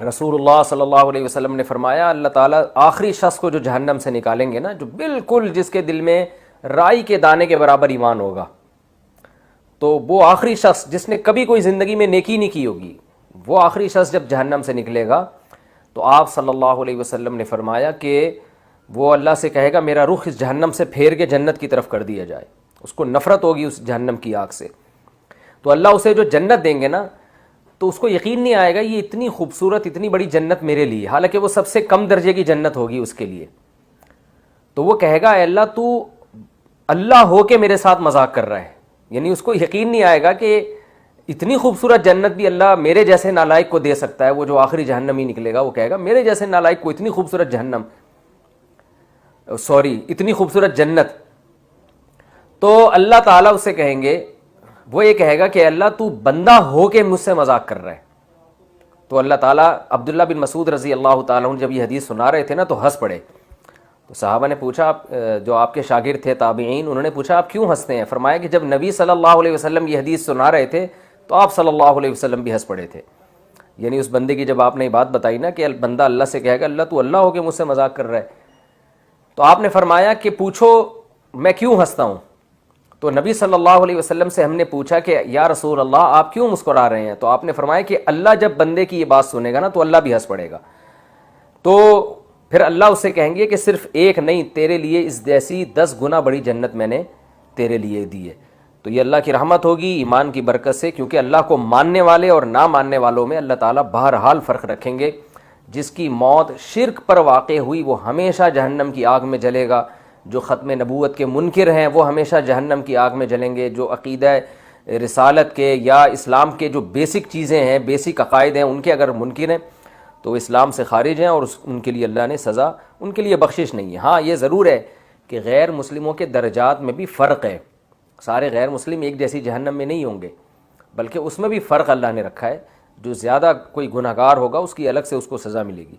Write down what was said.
رسول اللہ صلی اللہ علیہ وسلم نے فرمایا اللہ تعالیٰ آخری شخص کو جو جہنم سے نکالیں گے نا، جو بالکل جس کے دل میں رائی کے دانے کے برابر ایمان ہوگا، تو وہ آخری شخص جس نے کبھی کوئی زندگی میں نیکی نہیں کی ہوگی، وہ آخری شخص جب جہنم سے نکلے گا تو آپ صلی اللہ علیہ وسلم نے فرمایا کہ وہ اللہ سے کہے گا میرا رخ اس جہنم سے پھیر کے جنت کی طرف کر دیا جائے، اس کو نفرت ہوگی اس جہنم کی آگ سے، تو اللہ اسے جو جنت دیں گے نا تو اس کو یقین نہیں آئے گا یہ اتنی خوبصورت اتنی بڑی جنت میرے لیے، حالانکہ وہ سب سے کم درجے کی جنت ہوگی اس کے لیے، تو وہ کہے گا اے اللہ تو اللہ ہو کے میرے ساتھ مذاق کر رہا ہے، یعنی اس کو یقین نہیں آئے گا کہ اتنی خوبصورت جنت بھی اللہ میرے جیسے نالائق کو دے سکتا ہے۔ وہ جو آخری جہنمی نکلے گا وہ کہے گا میرے جیسے نالائق کو اتنی خوبصورت جہنم، اتنی خوبصورت جنت، تو اللہ تعالیٰ اسے کہیں گے، وہ یہ کہے گا کہ اللہ تو بندہ ہو کے مجھ سے مذاق کر رہا ہے، تو اللہ تعالیٰ عبداللہ بن مسعود رضی اللہ تعالیٰ عنہ جب یہ حدیث سنا رہے تھے نا تو ہنس پڑے، تو صحابہ نے پوچھا، آپ جو آپ کے شاگرد تھے تابعین، انہوں نے پوچھا آپ کیوں ہنستے ہیں؟ فرمایا کہ جب نبی صلی اللہ علیہ وسلم یہ حدیث سنا رہے تھے تو آپ صلی اللہ علیہ وسلم بھی ہنس پڑے تھے، یعنی اس بندے کی جب آپ نے یہ بات بتائی نا کہ بندہ اللہ سے کہے گا اللہ تو اللہ ہو کے مجھ سے مذاق کر رہا ہے، تو آپ نے فرمایا کہ پوچھو میں کیوں ہنستا ہوں؟ تو نبی صلی اللہ علیہ وسلم سے ہم نے پوچھا کہ یا رسول اللہ آپ کیوں مسکرا رہے ہیں؟ تو آپ نے فرمایا کہ اللہ جب بندے کی یہ بات سنے گا نا تو اللہ بھی ہنس پڑے گا، تو پھر اللہ اسے کہیں گے کہ صرف ایک نہیں تیرے لیے اس جیسی 10 گنا بڑی جنت میں نے تیرے لیے دی ہے۔ تو یہ اللہ کی رحمت ہوگی ایمان کی برکت سے، کیونکہ اللہ کو ماننے والے اور نہ ماننے والوں میں اللہ تعالیٰ بہرحال فرق رکھیں گے۔ جس کی موت شرک پر واقع ہوئی وہ ہمیشہ جہنم کی آگ میں جلے گا، جو ختم نبوت کے منکر ہیں وہ ہمیشہ جہنم کی آگ میں جلیں گے، جو عقیدہ رسالت کے یا اسلام کے جو بیسک چیزیں ہیں بیسک عقائد ہیں ان کے اگر منکر ہیں تو اسلام سے خارج ہیں، اور ان کے لیے اللہ نے سزا، ان کے لیے بخشش نہیں ہے۔ ہاں یہ ضرور ہے کہ غیر مسلموں کے درجات میں بھی فرق ہے، سارے غیر مسلم ایک جیسی جہنم میں نہیں ہوں گے، بلکہ اس میں بھی فرق اللہ نے رکھا ہے، جو زیادہ کوئی گنہگار ہوگا اس کی الگ سے اس کو سزا ملے گی۔